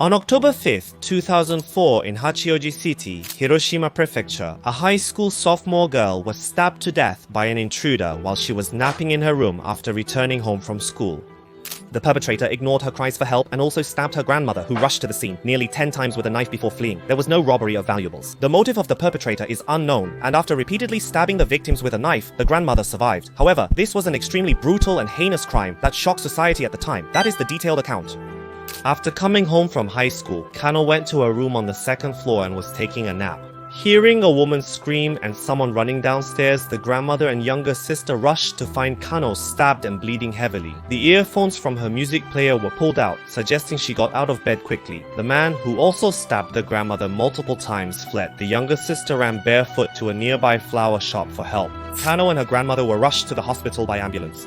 On October 5th, 2004 in Hatsukaichi City, Hiroshima Prefecture, a high school sophomore girl was stabbed to death by an intruder while she was napping in her room after returning home from school. The perpetrator ignored her cries for help and also stabbed her grandmother, who rushed to the scene nearly 10 times with a knife before fleeing. There was no robbery of valuables. The motive of the perpetrator is unknown, and after repeatedly stabbing the victims with a knife, the grandmother survived. However, this was an extremely brutal and heinous crime that shocked society at the time. That is the detailed account. After coming home from high school, Kano went to a room on the second floor and was taking a nap. Hearing a woman scream and someone running downstairs, the grandmother and younger sister rushed to find Kano stabbed and bleeding heavily. The earphones from her music player were pulled out, suggesting she got out of bed quickly. The man, who also stabbed the grandmother multiple times, fled. The younger sister ran barefoot to a nearby flower shop for help. Kano and her grandmother were rushed to the hospital by ambulance.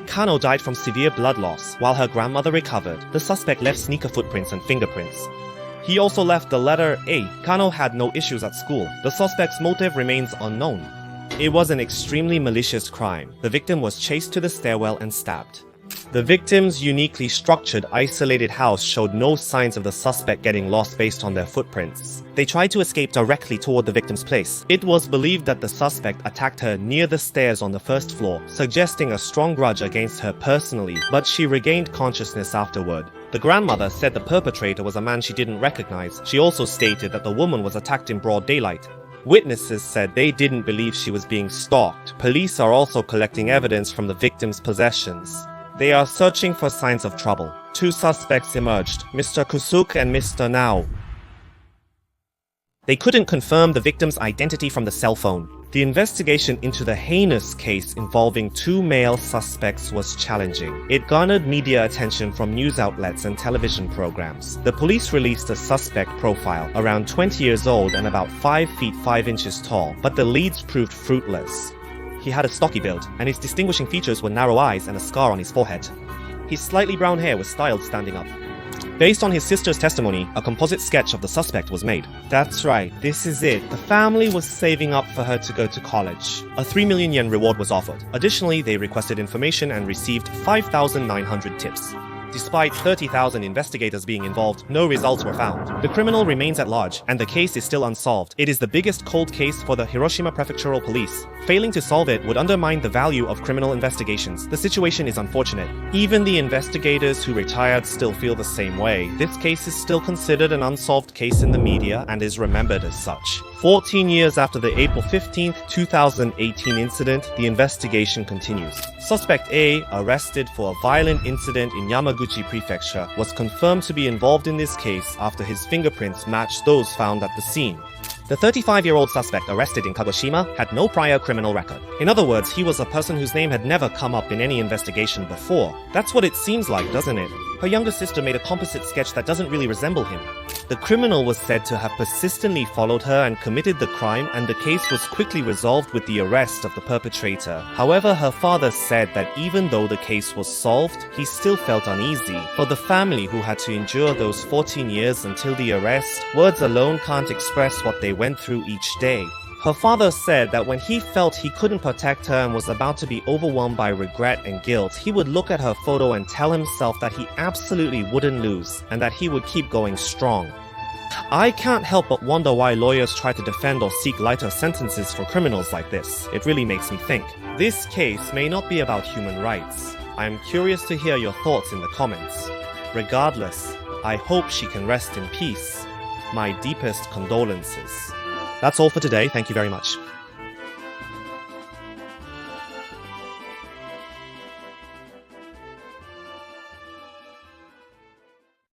Kano died from severe blood loss, while her grandmother recovered. The suspect left sneaker footprints and fingerprints. He also left the letter A. Kano had no issues at school. The suspect's motive remains unknown. It was an extremely malicious crime. The victim was chased to the stairwell and stabbed. The victim's uniquely structured, isolated house showed no signs of the suspect getting lost based on their footprints. They tried to escape directly toward the victim's place. It was believed that the suspect attacked her near the stairs on the first floor, suggesting a strong grudge against her personally, but she regained consciousness afterward. The grandmother said the perpetrator was a man she didn't recognize. She also stated that the woman was attacked in broad daylight. Witnesses said they didn't believe she was being stalked. Police are also collecting evidence from the victim's possessions. They are searching for signs of trouble. Two suspects emerged, Mr. Kusuk and Mr. Nao. They couldn't confirm the victim's identity from the cell phone. The investigation into the heinous case involving two male suspects was challenging. It garnered media attention from news outlets and television programs. The police released a suspect profile, around 20 years old and about 5 feet 5 inches tall, but the leads proved fruitless. He had a stocky build, and his distinguishing features were narrow eyes and a scar on his forehead. His slightly brown hair was styled standing up. Based on his sister's testimony, a composite sketch of the suspect was made. That's right, this is it. The family was saving up for her to go to college. A 3 million yen reward was offered. Additionally, they requested information and received 5,900 tips. Despite 30,000 investigators being involved, no results were found. The criminal remains at large, and the case is still unsolved. It is the biggest cold case for the Hiroshima Prefectural Police. Failing to solve it would undermine the value of criminal investigations. The situation is unfortunate. Even the investigators who retired still feel the same way. This case is still considered an unsolved case in the media and is remembered as such. 14 years after the April 15, 2018 incident, the investigation continues. Suspect A, arrested for a violent incident in Yamaguchi Prefecture, was confirmed to be involved in this case after his fingerprints matched those found at the scene. The 35-year-old suspect arrested in Kagoshima had no prior criminal record. In other words, he was a person whose name had never come up in any investigation before. That's what it seems like, doesn't it? Her younger sister made a composite sketch that doesn't really resemble him. The criminal was said to have persistently followed her and committed the crime, and the case was quickly resolved with the arrest of the perpetrator. However, her father said that even though the case was solved, he still felt uneasy. For the family who had to endure those 14 years until the arrest, words alone can't express what they went through each day. Her father said that when he felt he couldn't protect her and was about to be overwhelmed by regret and guilt, he would look at her photo and tell himself that he absolutely wouldn't lose, and that he would keep going strong. I can't help but wonder why lawyers try to defend or seek lighter sentences for criminals like this. It really makes me think. This case may not be about human rights. I'm curious to hear your thoughts in the comments. Regardless, I hope she can rest in peace. My deepest condolences. That's all for today. Thank you very much.